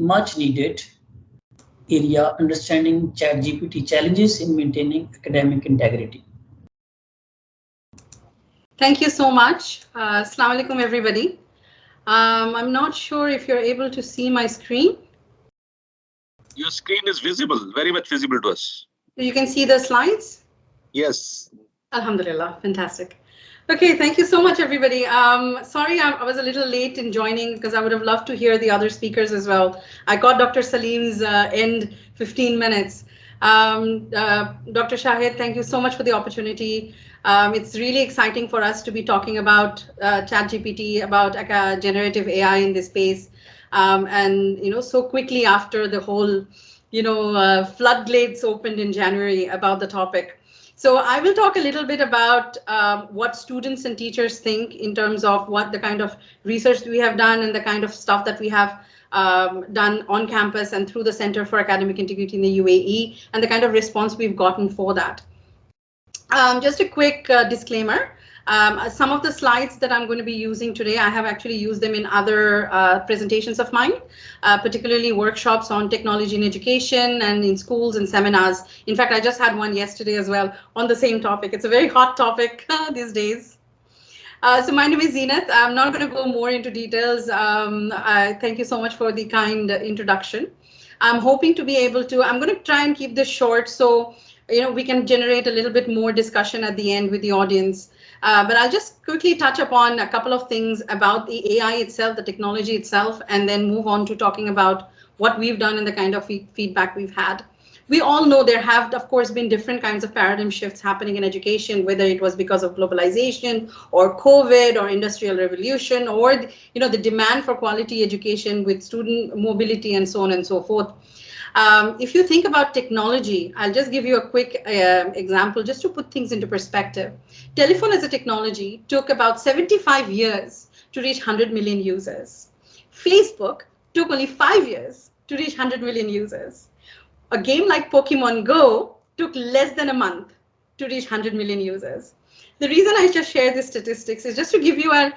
much needed area, understanding ChatGPT challenges in maintaining academic integrity. Thank you so much. Assalamu alaikum, everybody. I'm not sure if you're able to see my screen. Your screen is visible, very much visible to us. You can see the slides? Yes. Alhamdulillah, fantastic. Okay, thank you so much, everybody. Sorry, I was a little late in joining because I would have loved to hear the other speakers as well. I got Dr. Salim's end 15 minutes. Dr. Shahid, thank you so much for the opportunity. It's really exciting for us to be talking about ChatGPT, about generative AI in this space. And, so quickly after the whole, floodgates opened in January about the topic. So I will talk a little bit about what students and teachers think in terms of what the kind of research we have done and the kind of stuff that we have done on campus and through the Center for Academic Integrity in the UAE and the kind of response we've gotten for that. Just a quick disclaimer. Some of the slides that I'm going to be using today, I have actually used them in other presentations of mine, particularly workshops on technology in education and in schools and seminars. In fact, I just had one yesterday as well on the same topic. It's a very hot topic these days. So my name is Zeenath. I'm not going to go more into details. Thank you so much for the kind introduction. I'm hoping to be able to, I'm going to try and keep this short so we can generate a little bit more discussion at the end with the audience. But I'll just quickly touch upon a couple of things about the AI itself, the technology itself, and then move on to talking about what we've done and the kind of feedback we've had. We all know there have, of course, been different kinds of paradigm shifts happening in education, whether it was because of globalization or COVID or industrial revolution or the demand for quality education with student mobility and so on and so forth. If you think about technology, I'll just give you a quick example just to put things into perspective. Telephone as a technology took about 75 years to reach 100 million users. Facebook took only 5 years to reach 100 million users. A game like Pokemon Go took less than a month to reach 100 million users. The reason I just share these statistics is just to give you a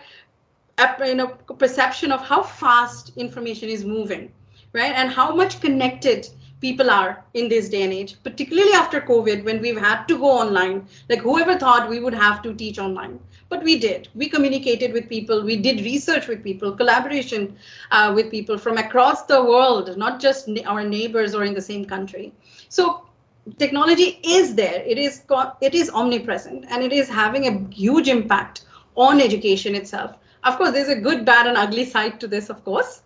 perception of how fast information is moving. Right? And how much connected people are in this day and age, particularly after COVID, when we've had to go online. Like whoever thought we would have to teach online, but we did. We communicated with people, we did research with people, collaboration with people from across the world, not just our neighbors or in the same country. So technology is there, it is omnipresent, and it is having a huge impact on education itself. Of course, there's a good, bad, and ugly side to this, of course.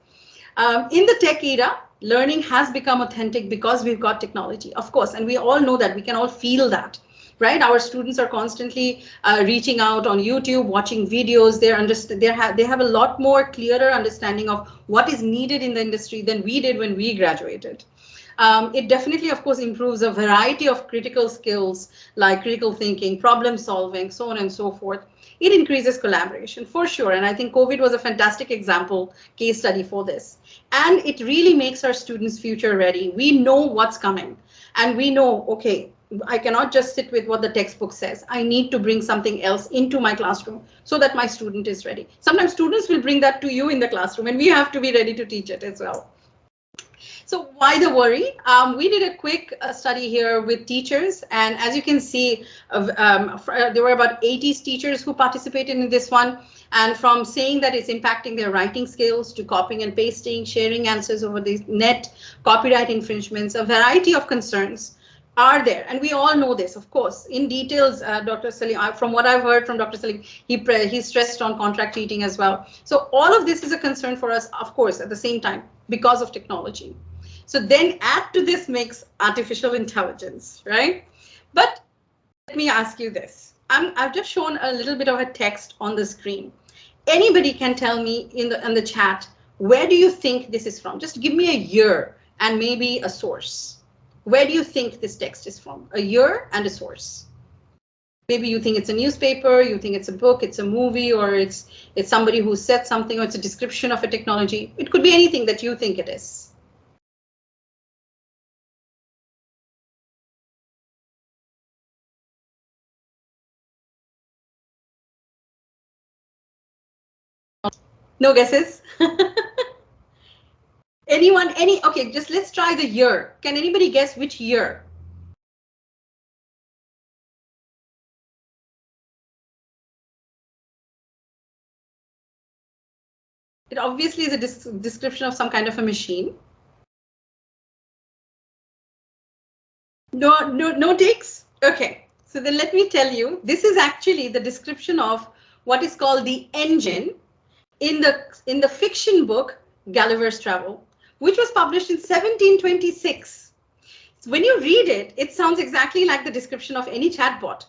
In the tech era, learning has become authentic because we've got technology, of course, and we all know that, we can all feel that, right? Our students are constantly reaching out on YouTube, watching videos. They have a lot more clearer understanding of what is needed in the industry than we did when we graduated. It definitely, of course, improves a variety of critical skills like critical thinking, problem solving, so on and so forth. It increases collaboration for sure. And I think COVID was a fantastic example, case study for this. And it really makes our students future ready. We know what's coming and we know, okay, I cannot just sit with what the textbook says. I need to bring something else into my classroom so that my student is ready. Sometimes students will bring that to you in the classroom and we have to be ready to teach it as well. So why the worry? We did a quick study here with teachers, and as you can see, there were about 80 teachers who participated in this one. And from saying that it's impacting their writing skills to copying and pasting, sharing answers over the net, copyright infringements, a variety of concerns are there. And we all know this, of course, in details. Dr. Salim, from what I've heard from Dr. Salim, he stressed on contract cheating as well. So all of this is a concern for us, of course, at the same time, because of technology. So then add to this mix artificial intelligence, right? But let me ask you this. I've just shown a little bit of a text on the screen. Anybody can tell me in the chat, where do you think this is from? Just give me a year and maybe a source. Where do you think this text is from? A year and a source. Maybe you think it's a newspaper, you think it's a book, it's a movie, or it's somebody who said something, or it's a description of a technology. It could be anything that you think it is. No guesses? Anyone, okay, just let's try the year. Can anybody guess which year? It obviously is a description of some kind of a machine. No takes? Okay, so then let me tell you, this is actually the description of what is called the engine in the fiction book Gulliver's Travel, which was published in 1726. So when you read it, it sounds exactly like the description of any chatbot.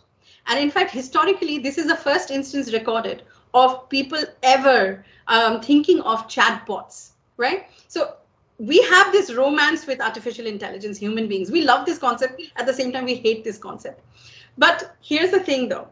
And in fact, historically, this is the first instance recorded of people ever thinking of chatbots, right? So we have this romance with artificial intelligence, human beings. We love this concept. At the same time, we hate this concept. But here's the thing, though.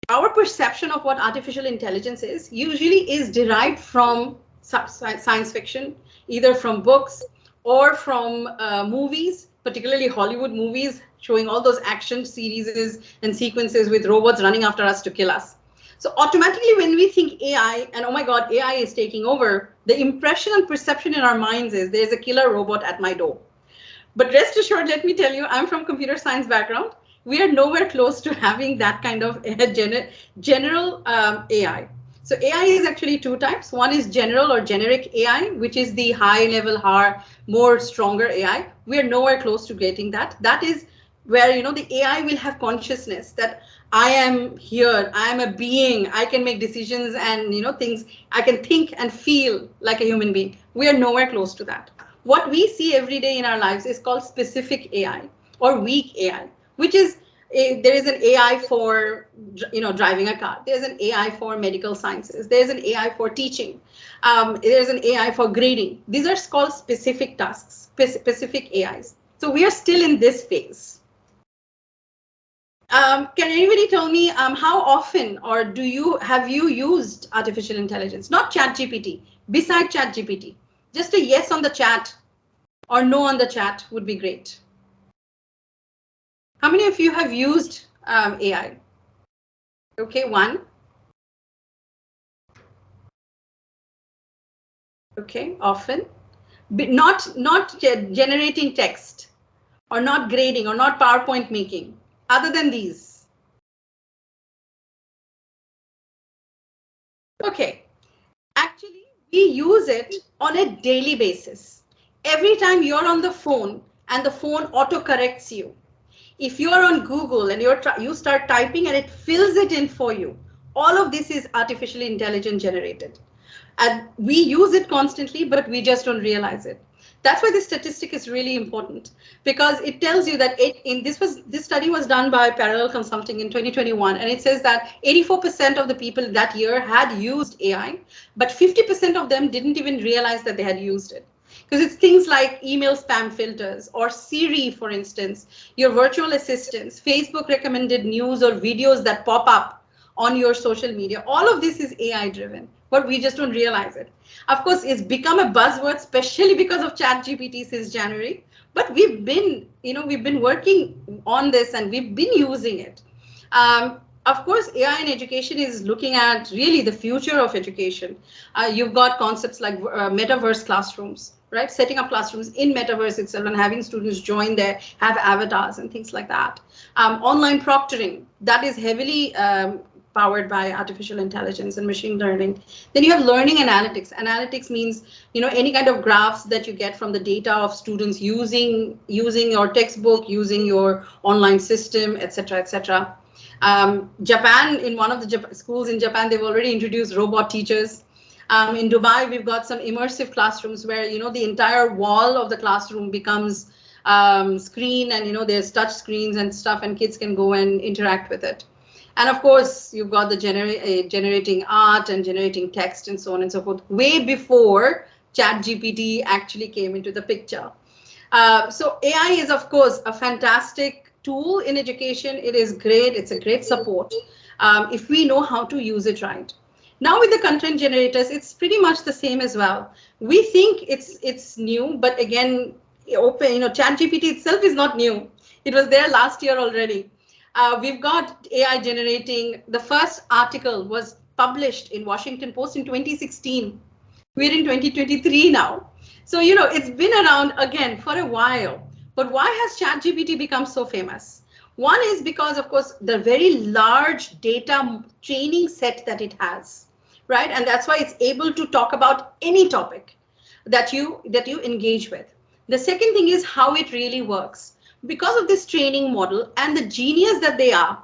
Our perception of what artificial intelligence is usually is derived from science fiction, either from books or from movies, particularly Hollywood movies, showing all those action series and sequences with robots running after us to kill us. So automatically when we think AI and oh my God, AI is taking over, the impression and perception in our minds is there's a killer robot at my door. But rest assured, let me tell you, I'm from computer science background. We are nowhere close to having that kind of general AI. So AI is actually two types. One is general or generic AI, which is the high level, more stronger AI. We are nowhere close to getting that. That is where, you know, the AI will have consciousness that I am here, I am a being, I can make decisions and, you know, things, I can think and feel like a human being. We are nowhere close to that. What we see every day in our lives is called specific AI or weak AI, which is there is an AI for, you know, driving a car. There's an AI for medical sciences. There's an AI for teaching. There's an AI for grading. These are called specific tasks, specific AIs. So we are still in this phase. Can anybody tell me how often or have you used artificial intelligence? Not ChatGPT, beside ChatGPT. Just a yes on the chat or no on the chat would be great. How many of you have used AI? Okay, one. Okay, often. But not generating text or not grading or not PowerPoint making. Other than these. Okay, actually, we use it on a daily basis. Every time you're on the phone and the phone auto-corrects you. If you're on Google and you start typing and it fills it in for you, all of this is artificially intelligence generated. And we use it constantly, but we just don't realize it. That's why this statistic is really important, because it tells you that this study was done by Parallel Consulting in 2021, and it says that 84% of the people that year had used AI, but 50% of them didn't even realize that they had used it. Because it's things like email spam filters or Siri, for instance, your virtual assistants, Facebook recommended news or videos that pop up on your social media. All of this is AI driven, but we just don't realize it. Of course, it's become a buzzword, especially because of ChatGPT since January. But we've been working on this and we've been using it. Of course, AI in education is looking at really the future of education. You've got concepts like metaverse classrooms, right? Setting up classrooms in metaverse itself and having students join there, have avatars and things like that. Online proctoring, that is heavily powered by artificial intelligence and machine learning. Then you have learning analytics. Analytics means, you know, any kind of graphs that you get from the data of students using your textbook, using your online system, etc., etc. Japan, in one of the schools in Japan, they've already introduced robot teachers. In Dubai, we've got some immersive classrooms where, you know, the entire wall of the classroom becomes screen, and, you know, there's touch screens and stuff, and kids can go and interact with it. And of course, you've got the generating art and generating text and so on and so forth, way before ChatGPT actually came into the picture. So AI is, of course, a fantastic tool in education. It is great. It's a great support if we know how to use it right. Now with the content generators, it's pretty much the same as well. We think it's new, but again, ChatGPT itself is not new. It was there last year already. We've got AI generating. The first article was published in Washington Post in 2016. We're in 2023 now. So, you know, it's been around again for a while. But why has ChatGPT become so famous? One is because, of course, the very large data training set that it has, right? And that's why it's able to talk about any topic that you engage with. The second thing is how it really works. Because of this training model and the genius that they are,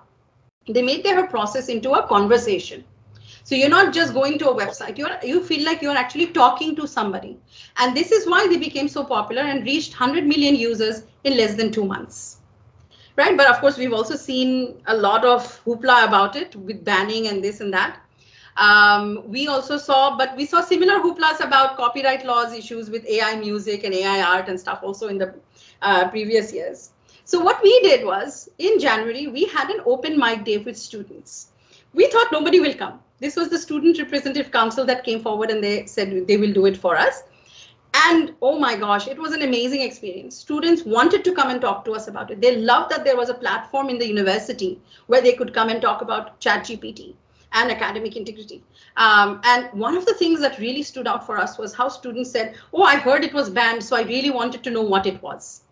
they make their process into a conversation. So you're not just going to a website, you feel like you're actually talking to somebody. And this is why they became so popular and reached 100 million users in less than 2 months. Right? But of course, we've also seen a lot of hoopla about it with banning and this and that. We saw similar hooplas about copyright laws issues with AI music and AI art and stuff also in the previous years. So what we did was, in January, we had an open mic day with students. We thought nobody will come. This was the Student Representative Council that came forward and they said they will do it for us. And oh my gosh, it was an amazing experience. Students wanted to come and talk to us about it. They loved that there was a platform in the university where they could come and talk about ChatGPT and academic integrity. And one of the things that really stood out for us was how students said, oh, I heard it was banned, so I really wanted to know what it was.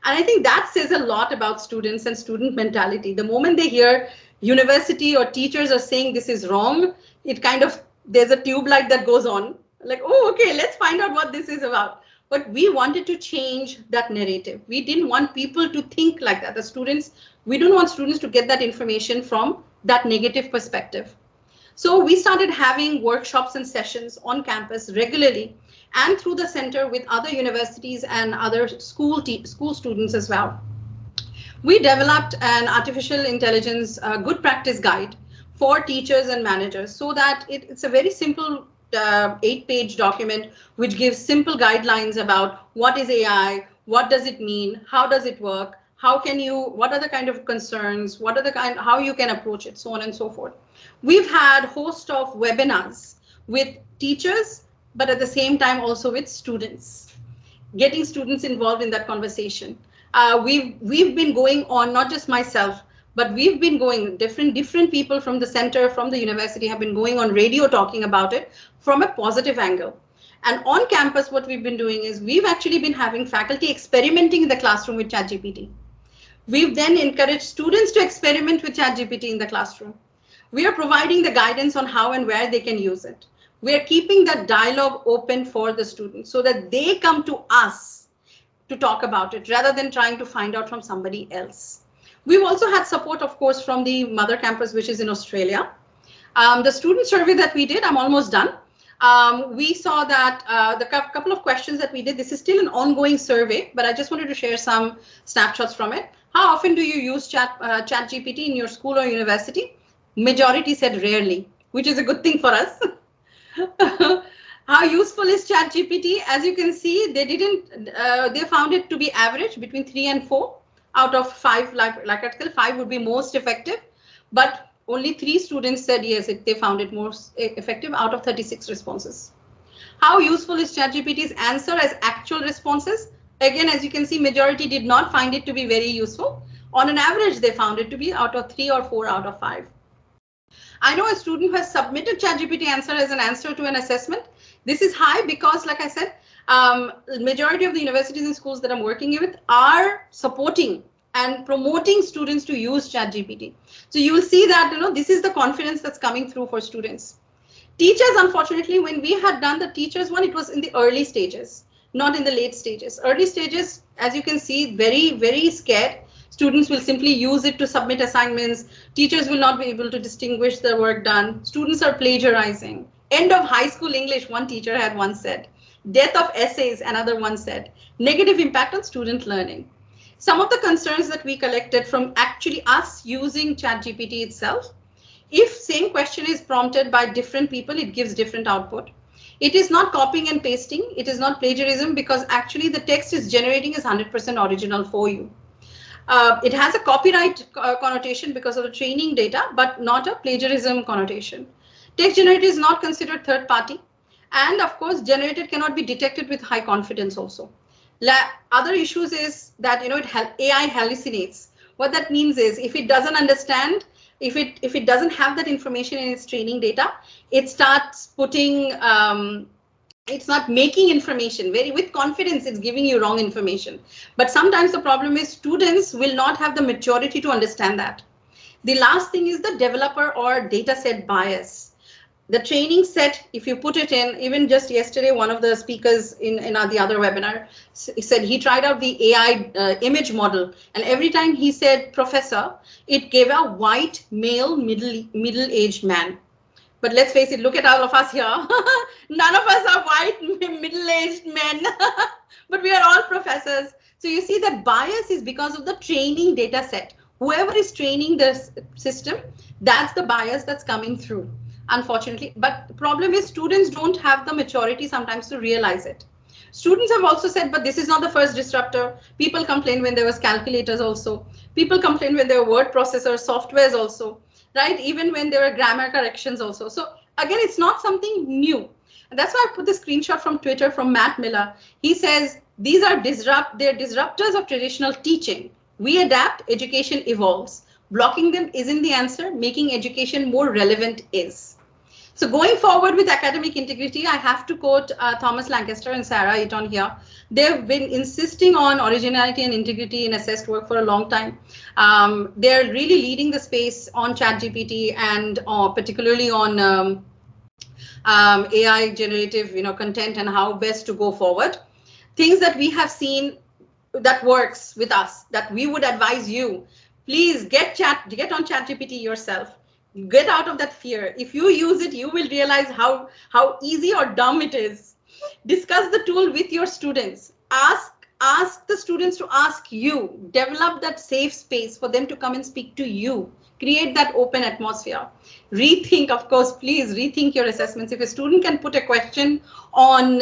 And I think that says a lot about students and student mentality. The moment they hear university or teachers are saying this is wrong, it kind of, there's a tube light that goes on, like, oh, okay, let's find out what this is about. But we wanted to change that narrative. We didn't want people to think like that. The students, we don't want students to get that information from that negative perspective. So we started having workshops and sessions on campus regularly and through the center with other universities and other school students as well. We developed an artificial intelligence good practice guide for teachers and managers so that it's a very simple 8-page document which gives simple guidelines about what is AI, what does it mean, how does it work, what are the kind of concerns, how you can approach it, so on and so forth. We've had a host of webinars with teachers, but at the same time also with students, getting students involved in that conversation. We've been going on, not just myself, but we've been going, different people from the center, from the university have been going on radio talking about it from a positive angle. And on campus, what we've been doing is we've actually been having faculty experimenting in the classroom with ChatGPT. We've then encouraged students to experiment with ChatGPT in the classroom. We are providing the guidance on how and where they can use it. We are keeping that dialogue open for the students so that they come to us to talk about it rather than trying to find out from somebody else. We've also had support, of course, from the mother campus, which is in Australia. The student survey that we did, I'm almost done. We saw that the couple of questions that we did, this is still an ongoing survey, but I just wanted to share some snapshots from it. How often do you use ChatGPT in your school or university? Majority said rarely, which is a good thing for us. How useful is ChatGPT? As you can see, they found it to be average between 3 and 4 out of 5, like article 5 would be most effective, but only 3 students said yes, they found it most effective out of 36 responses. How useful is ChatGPT's answer as actual responses? Again, as you can see, majority did not find it to be very useful. On an average, they found it to be out of 3 or 4 out of 5. I know a student who has submitted ChatGPT answer as an answer to an assessment. This is high because, like I said, majority of the universities and schools that I'm working with are supporting and promoting students to use ChatGPT. So you will see that, this is the confidence that's coming through for students. Teachers, unfortunately, when we had done the teachers one, it was in the early stages, not in the late stages. Early stages, as you can see, very, very scared. Students will simply use it to submit assignments. Teachers will not be able to distinguish the work done. Students are plagiarizing. End of high school English, one teacher had once said. Death of essays, another one said. Negative impact on student learning. Some of the concerns that we collected from actually us using ChatGPT itself, if same question is prompted by different people, it gives different output. It is not copying and pasting. It is not plagiarism because actually the text is generating as 100% original for you. It has a copyright connotation because of the training data, but not a plagiarism connotation. Text generated is not considered third party. And of course, generated cannot be detected with high confidence also. Other issues is that, AI hallucinates. What that means is if it doesn't understand, if it doesn't have that information in its training data, it starts putting it's not making information with confidence. It's giving you wrong information. But sometimes the problem is students will not have the maturity to understand that. The last thing is the developer or data set bias. The training set, if you put it in, even just yesterday, one of the speakers in the other webinar said he tried out the AI image model, and every time he said professor, it gave a white male middle-aged man. But let's face it, look at all of us here. None of us are white middle-aged men, but we are all professors. So you see that bias is because of the training data set. Whoever is training the system, that's the bias that's coming through, unfortunately. But the problem is students don't have the maturity sometimes to realize it. Students have also said, but this is not the first disruptor. People complained when there was calculators also. People complained when there were word processors, softwares also, right? Even when there were grammar corrections also. So again, it's not something new. And that's why I put the screenshot from Twitter from Matt Miller. He says, these are they're disruptors of traditional teaching. We adapt, education evolves. Blocking them isn't the answer. Making education more relevant is. So going forward with academic integrity, I have to quote Thomas Lancaster and Sarah Eaton here. They've been insisting on originality and integrity in assessed work for a long time. They're really leading the space on ChatGPT and particularly on AI generative content and how best to go forward. Things that we have seen that works with us, that we would advise you, please get on ChatGPT yourself. Get out of that fear. If you use it, you will realize how easy or dumb it is. Discuss the tool with your students. Ask the students to ask you. Develop that safe space for them to come and speak to you. Create that open atmosphere. Rethink, of course, please rethink your assessments. If a student can put a question on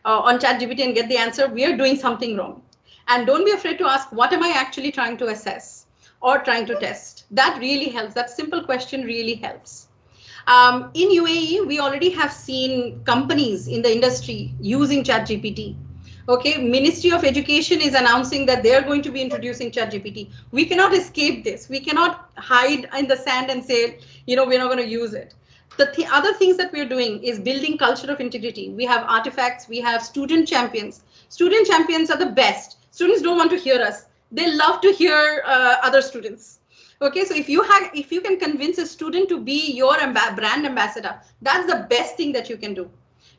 ChatGPT and get the answer, we are doing something wrong. And don't be afraid to ask, what am I actually trying to assess or trying to test? That really helps. That simple question really helps. In UAE, we already have seen companies in the industry using ChatGPT. Okay, Ministry of Education is announcing that they're going to be introducing ChatGPT. We cannot escape this. We cannot hide in the sand and say, we're not going to use it. The other things that we're doing is building culture of integrity. We have artifacts. We have student champions. Student champions are the best. Students don't want to hear us. They love to hear other students. Okay, so if you can convince a student to be your brand ambassador, that's the best thing that you can do,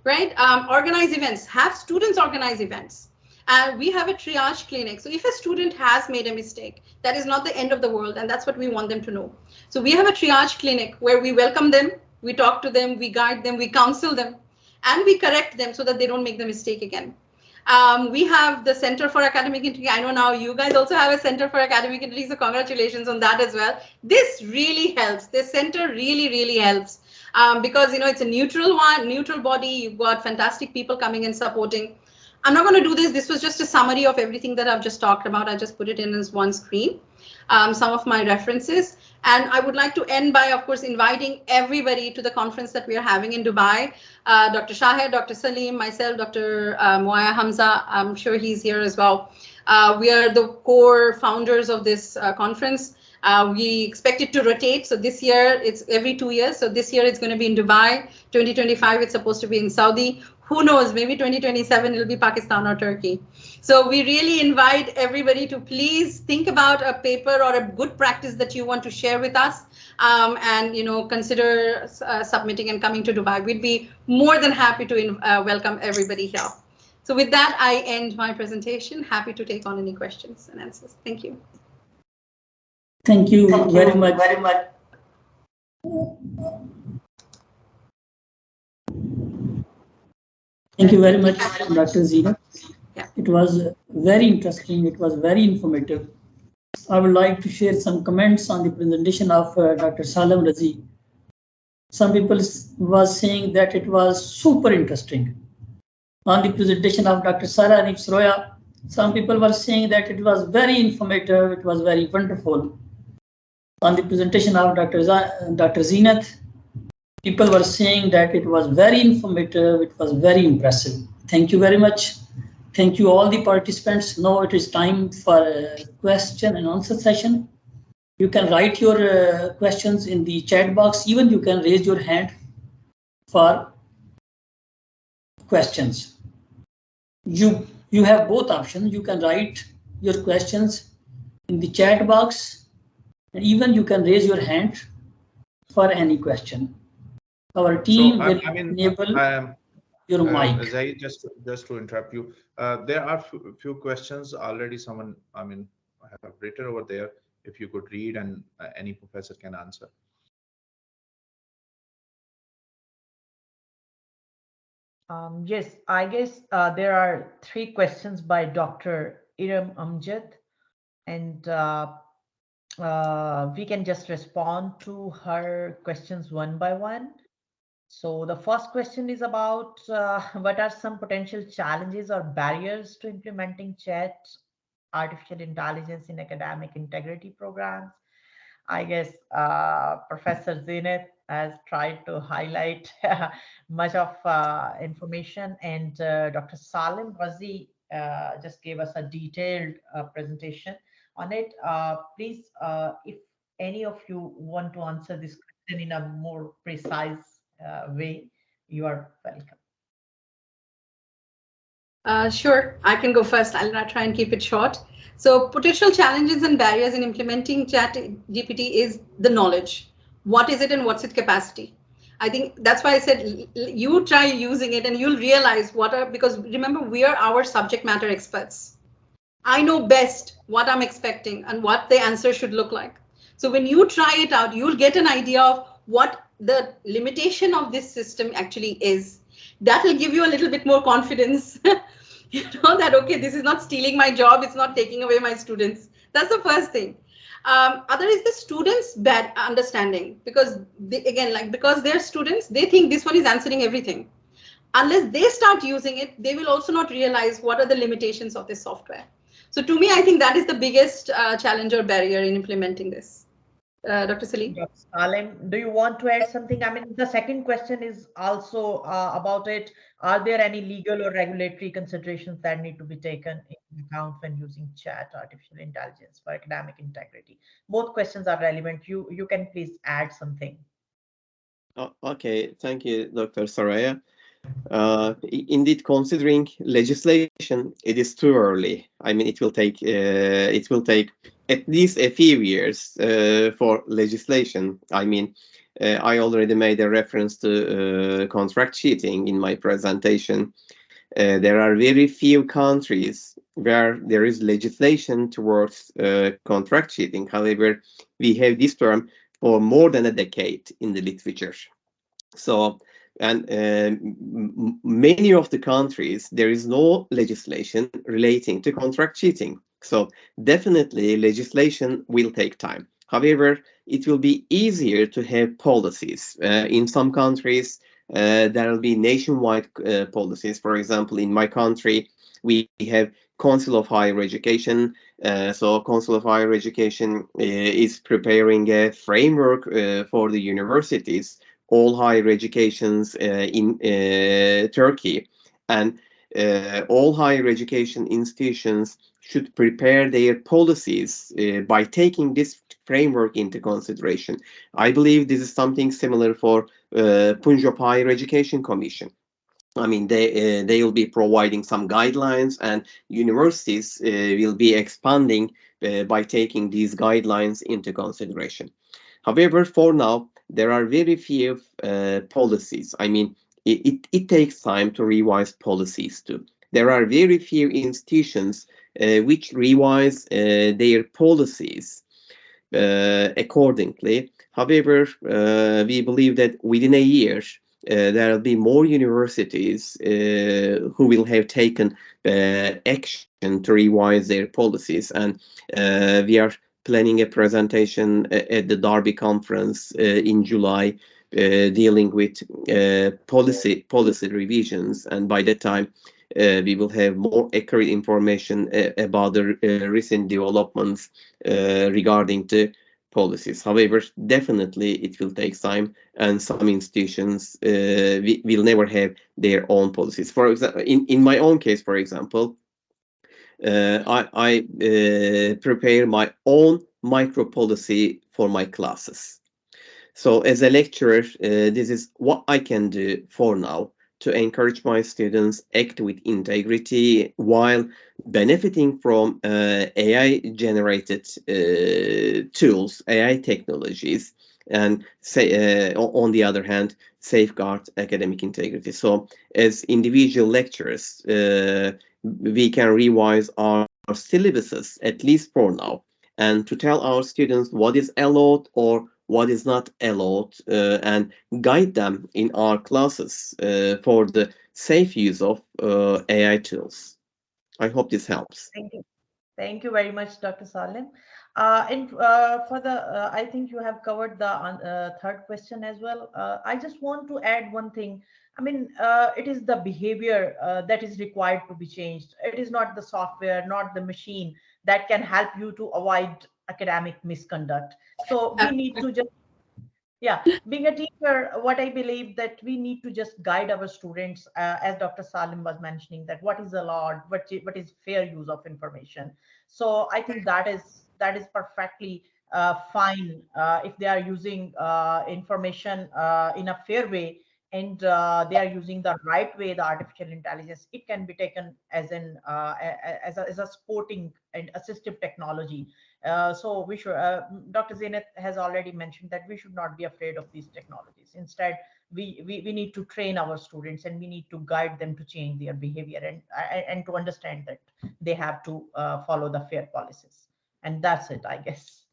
right? Organize events, have students organize events. And we have a triage clinic. So if a student has made a mistake, that is not the end of the world, and that's what we want them to know. So we have a triage clinic where we welcome them, we talk to them, we guide them, we counsel them, and we correct them so that they don't make the mistake again. We have the Center for Academic Integrity. I know now you guys also have a Center for Academic Integrity, so congratulations on that as well. This really helps. This center really helps because it's a neutral body. You've got fantastic people coming and supporting. I'm not going to do this. This was just a summary of everything that I've just talked about. I just put it in as one screen. Some of my references. And I would like to end by, of course, inviting everybody to the conference that we are having in Dubai. Dr. Shahed, Dr. Salim, myself, Dr. Moaya Hamza, I'm sure he's here as well. We are the core founders of this conference. We expect it to rotate. So this year, it's every 2 years. So this year, it's going to be in Dubai. 2025, it's supposed to be in Saudi. Who knows, maybe 2027, it'll be Pakistan or Turkey. So we really invite everybody to please think about a paper or a good practice that you want to share with us and, consider submitting and coming to Dubai. We'd be more than happy to welcome everybody here. So with that, I end my presentation. Happy to take on any questions and answers. Thank you. Thank you very much. Thank you very much, Dr. Zeenath. Yeah. It was very interesting. It was very informative. I would like to share some comments on the presentation of Dr. Salam Razi. Some people was saying that it was super interesting. On the presentation of Dr. Sarah Roya, some people were saying that it was very informative. It was very wonderful. On the presentation of Dr. Zeenath, people were saying that it was very informative, it was very impressive. Thank you very much. Thank you all the participants. Now it is time for a question and answer session. You can write your questions in the chat box. Even you can raise your hand for questions. You have both options. You can write your questions in the chat box, and even you can raise your hand for any question. Our team will enable your mic. Zaid, just to interrupt you, there are few questions already. Someone, I have written over there. If you could read, and any professor can answer. Yes, I guess there are 3 questions by Dr. Iram Amjad, and we can just respond to her questions one by one. So the first question is about what are some potential challenges or barriers to implementing chat artificial intelligence in academic integrity programs? I guess Professor Zeenath has tried to highlight much of information, and Dr. Salim Razi just gave us a detailed presentation on it. Please, if any of you want to answer this question in a more precise way, you are welcome. Sure, I can go first. I'll try and keep it short. So potential challenges and barriers in implementing chat GPT is the knowledge. What is it and what's its capacity? I think that's why I said you try using it and you'll realize because remember, we are our subject matter experts. I know best what I'm expecting and what the answer should look like. So when you try it out, you'll get an idea of what the limitation of this system actually is. That will give you a little bit more confidence. You know that, okay, this is not stealing my job, it's not taking away my students. That's the first thing. Other is the students' bad understanding, because because they're students, they think this one is answering everything. Unless they start using it, they will also not realize what are the limitations of this software. So to me, I think that is the biggest challenge or barrier in implementing this. Dr. Salim? Dr. Salim, do you want to add something? I mean, the second question is also about it. Are there any legal or regulatory considerations that need to be taken into account when using chat artificial intelligence for academic integrity? Both questions are relevant. You can please add something. Okay, thank you, Dr. Saraya. Indeed, considering legislation, it is too early. I mean, it will take at least a few years for legislation. I mean, I already made a reference to contract cheating in my presentation. There are very few countries where there is legislation towards contract cheating. However, we have this term for more than a decade in the literature. So, and many of the countries, there is no legislation relating to contract cheating. So definitely legislation will take time. However, it will be easier to have policies. In some countries, there will be nationwide policies. For example, in my country, we have Council of Higher Education. So Council of Higher Education is preparing a framework for the universities, all higher educations in Turkey, and all higher education institutions should prepare their policies by taking this framework into consideration. I believe this is something similar for Punjab Higher Education Commission. I mean, they will be providing some guidelines, and universities will be expanding by taking these guidelines into consideration. However, for now, there are very few policies. I mean, it takes time to revise policies too. There are very few institutions which revise their policies accordingly. However, we believe that within a year, there will be more universities who will have taken action to revise their policies, and we are planning a presentation at the Derby conference in July dealing with policy revisions, and by that time we will have more accurate information about the recent developments regarding the policies. However, definitely it will take time, and some institutions will never have their own policies. For example, in my own case, for example, I prepare my own micro policy for my classes. So as a lecturer, this is what I can do for now to encourage my students act with integrity while benefiting from AI-generated tools, AI technologies, and say, on the other hand, safeguard academic integrity. So as individual lecturers, we can revise our syllabuses, at least for now, and to tell our students what is allowed or what is not allowed, and guide them in our classes for the safe use of AI tools. I hope this helps. Thank you. Thank you very much, Dr. Salim. And for the, I think you have covered the third question as well. I just want to add one thing. I mean, it is the behavior that is required to be changed. It is not the software, not the machine that can help you to avoid academic misconduct. So we need to just, yeah, being a teacher, what I believe that we need to just guide our students, as Dr. Salim was mentioning, that what is allowed, what is fair use of information. So I think that is perfectly fine if they are using information in a fair way, and they are using the right way, the artificial intelligence. It can be taken as an as a supporting and assistive technology. So we should, Dr. Zeenath has already mentioned that we should not be afraid of these technologies. Instead, we need to train our students, and we need to guide them to change their behavior, and to understand that they have to follow the fair policies. And that's it, I guess.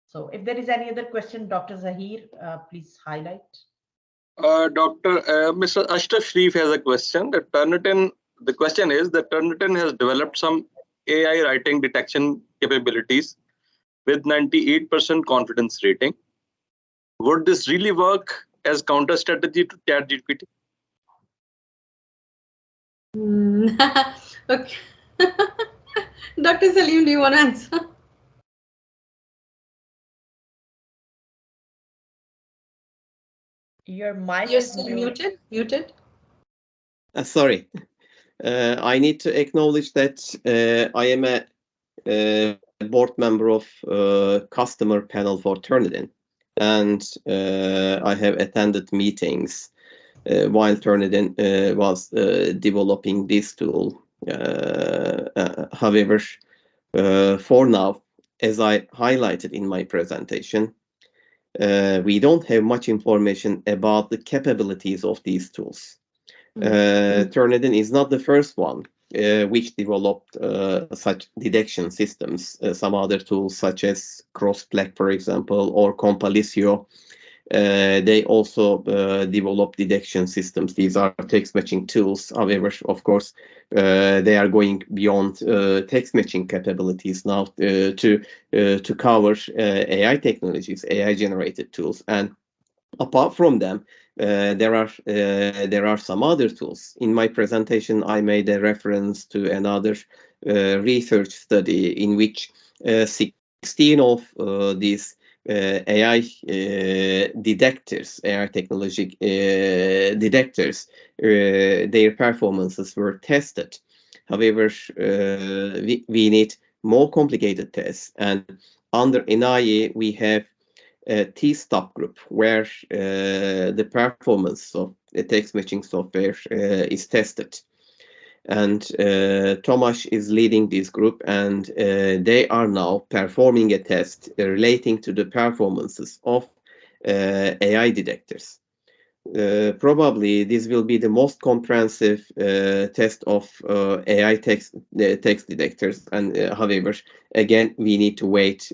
So if there is any other question, Dr. Zahir, please highlight. Mr. Ashraf Sharif has a question. That Turnitin, the question is that Turnitin has developed some AI writing detection capabilities with 98% confidence rating. Would this really work as counter strategy to ChatGPT? Okay. Dr. Salim, do you want to answer? Your mic You're is still muted. Sorry, I need to acknowledge that I am a board member of customer panel for Turnitin, and I have attended meetings while Turnitin was developing this tool. However, for now, as I highlighted in my presentation, we don't have much information about the capabilities of these tools. Turnitin is not the first one which developed such detection systems. Some other tools such as Crossplak, for example, or Compalisio, they also develop detection systems. These are text matching tools. However, of course, they are going beyond text matching capabilities now to cover AI technologies, AI generated tools. And apart from them, there are some other tools. In my presentation, I made a reference to another research study in which 16 of these AI detectors, AI technology detectors, their performances were tested. However, we need more complicated tests, and under NIA we have a T-stop group where the performance of the text matching software is tested. And Tomasz is leading this group, and they are now performing a test relating to the performances of AI detectors. Probably this will be the most comprehensive test of AI text detectors. And however, again, we need to wait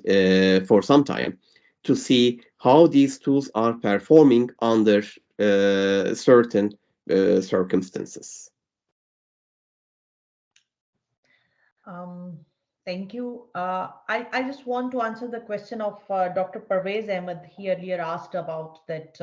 for some time to see how these tools are performing under certain circumstances. Thank you. I just want to answer the question of Dr. Parvez Ahmed. He earlier asked about that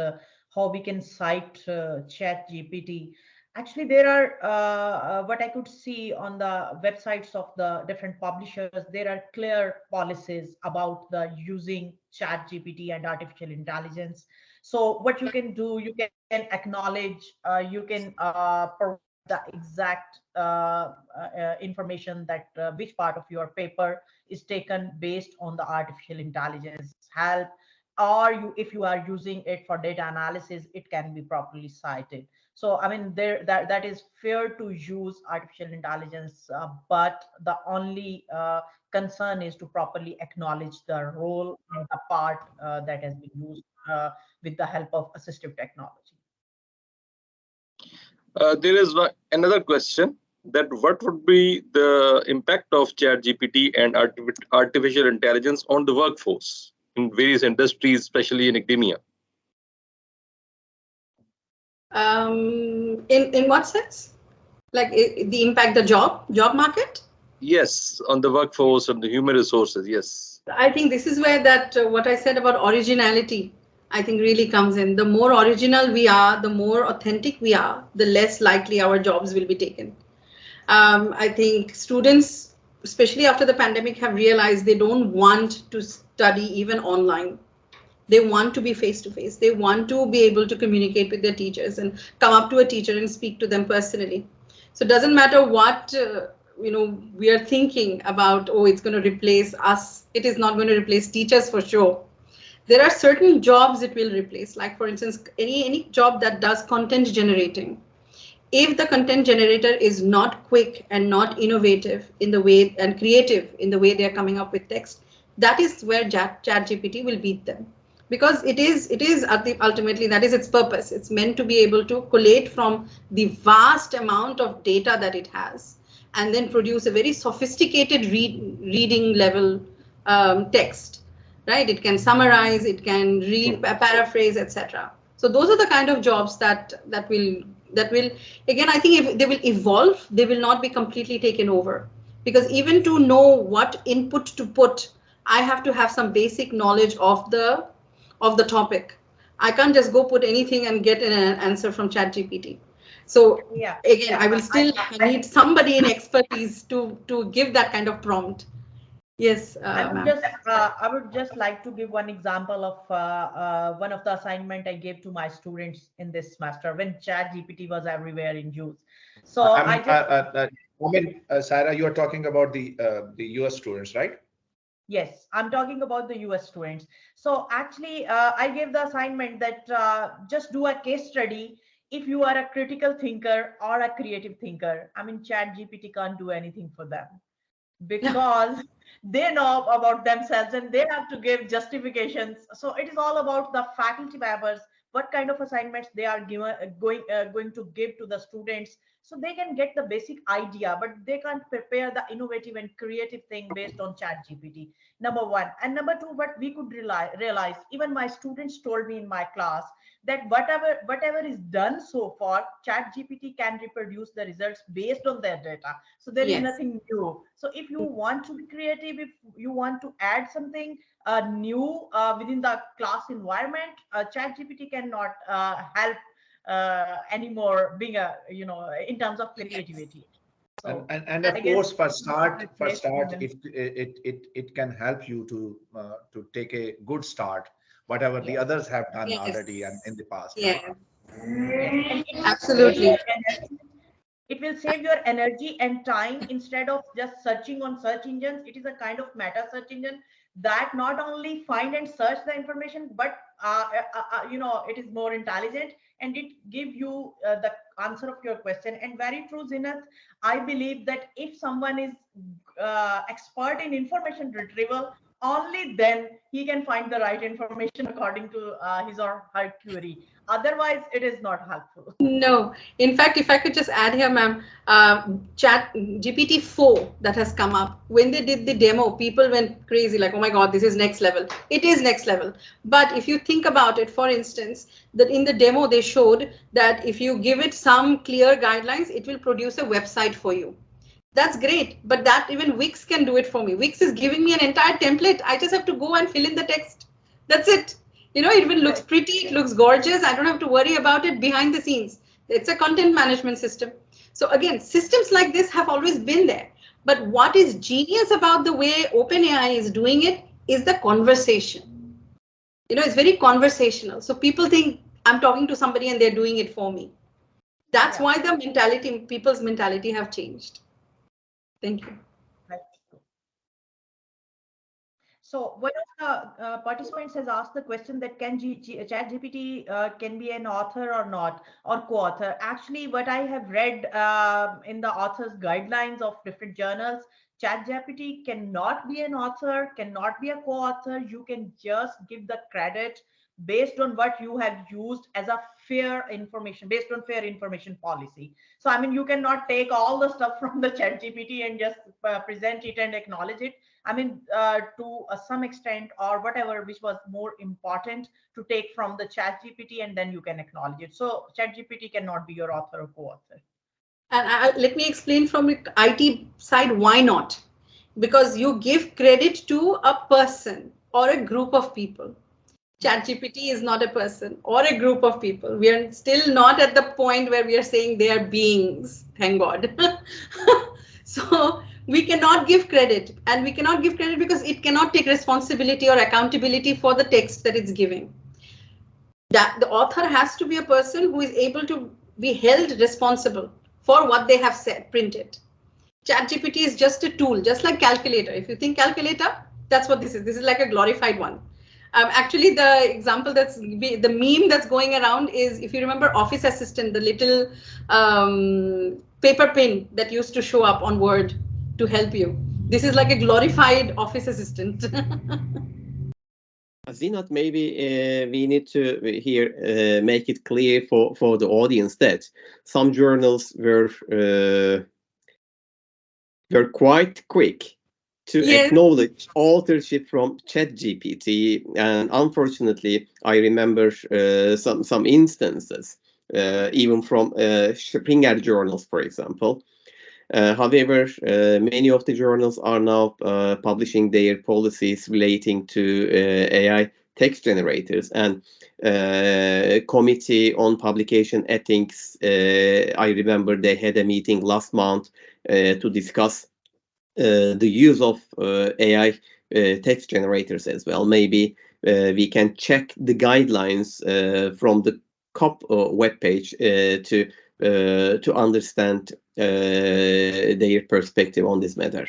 how we can cite Chat GPT. Actually, there are what I could see on the websites of the different publishers. There are clear policies about the using Chat GPT and artificial intelligence. So what you can do, you can acknowledge, you can provide the exact information that which part of your paper is taken based on the artificial intelligence help, or if you are using it for data analysis, it can be properly cited. So I mean, that is fair to use artificial intelligence, but the only concern is to properly acknowledge the role and the part that has been used with the help of assistive technology. There is another question, that what would be the impact of ChatGPT and artificial intelligence on the workforce in various industries, especially in academia? In what sense? Like the impact the job market? Yes, on the workforce and the human resources. Yes. I think this is where that what I said about originality, I think really comes in. The more original we are, the more authentic we are, the less likely our jobs will be taken. I think students, especially after the pandemic, have realized they don't want to study even online. They want to be face to face. They want to be able to communicate with their teachers and come up to a teacher and speak to them personally. So it doesn't matter what we are thinking about, oh, it's going to replace us. It is not going to replace teachers for sure. There are certain jobs it will replace, like for instance, any job that does content generating. If the content generator is not quick and not innovative in the way and creative in the way they're coming up with text, that is where ChatGPT will beat them. Because it is ultimately, that is its purpose. It's meant to be able to collate from the vast amount of data that it has and then produce a very sophisticated reading level text, right? It can summarize, it can read, paraphrase, etc. So those are the kind of jobs that will again, I think if they will evolve, they will not be completely taken over, because even to know what input to put, I have to have some basic knowledge of the topic. I can't just go put anything and get an answer from ChatGPT. So yeah, again, I will still need somebody in expertise to give that kind of prompt. Yes, I would just like to give one example of one of the assignment I gave to my students in this semester when ChatGPT was everywhere in use. So Sarah, you are talking about the US students, right? Yes, I'm talking about the US students. So actually, I gave the assignment that just do a case study if you are a critical thinker or a creative thinker. I mean, ChatGPT can't do anything for them because they know about themselves and they have to give justifications. So it is all about the faculty members, what kind of assignments they are going to give to the students, so they can get the basic idea, but they can't prepare the innovative and creative thing based on ChatGPT. Number one. And number two, what we could realize, even my students told me in my class that whatever is done so far, ChatGPT can reproduce the results based on their data. So there is nothing new. So if you want to be creative, if you want to add something new within the class environment, ChatGPT cannot help anymore being in terms of creativity. So, and of course, for start, it can help you to take a good start, whatever the others have done already and in the past. Yes. Right? Absolutely. It will save your energy and time. Instead of just searching on search engines, it is a kind of meta search engine that not only find and search the information, but it is more intelligent and it give you the answer of your question. And very true, Zeenath, I believe that if someone is expert in information retrieval, only then he can find the right information according to his or her query. Otherwise, it is not helpful. No, in fact, if I could just add here, ma'am, Chat GPT 4 that has come up, when they did the demo, people went crazy, like, oh my God, this is next level. It is next level. But if you think about it, for instance, that in the demo, they showed that if you give it some clear guidelines, it will produce a website for you. That's great, but that even Wix can do it for me. Wix is giving me an entire template. I just have to go and fill in the text. That's it. You know, it even looks pretty, it looks gorgeous. I don't have to worry about it behind the scenes. It's a content management system. So again, systems like this have always been there. But what is genius about the way OpenAI is doing it is the conversation. You know, it's very conversational. So people think I'm talking to somebody and they're doing it for me. That's why the mentality, people's mentality have changed. Thank you. So one of the participants has asked the question that can ChatGPT can be an author or not, or co-author. Actually, what I have read in the author's guidelines of different journals, ChatGPT cannot be an author, cannot be a co-author. You can just give the credit based on what you have used as a fair information, based on fair information policy. So, I mean, you cannot take all the stuff from the ChatGPT and just present it and acknowledge it. I mean, to some extent or whatever, which was more important to take from the ChatGPT, and then you can acknowledge it. So ChatGPT cannot be your author or co-author. And let me explain from the IT side why not. Because you give credit to a person or a group of people. ChatGPT is not a person or a group of people. We are still not at the point where we are saying they are beings, thank God. So we cannot give credit, and we cannot give credit because it cannot take responsibility or accountability for the text that it's giving. That the author has to be a person who is able to be held responsible for what they have said, printed. ChatGPT is just a tool, just like calculator. If you think calculator, that's what this is. This is like a glorified one. Actually, the example the meme that's going around is, if you remember Office Assistant, the little paper pin that used to show up on Word to help you. This is like a glorified Office Assistant. Zeenath, maybe we need to here make it clear for the audience that some journals were quite quick to acknowledge authorship from ChatGPT, and unfortunately, I remember some instances, even from Springer journals, for example. However, many of the journals are now publishing their policies relating to AI text generators, and Committee on Publication Ethics, I remember they had a meeting last month to discuss the use of AI text generators as well. Maybe we can check the guidelines from the COP webpage to understand their perspective on this matter.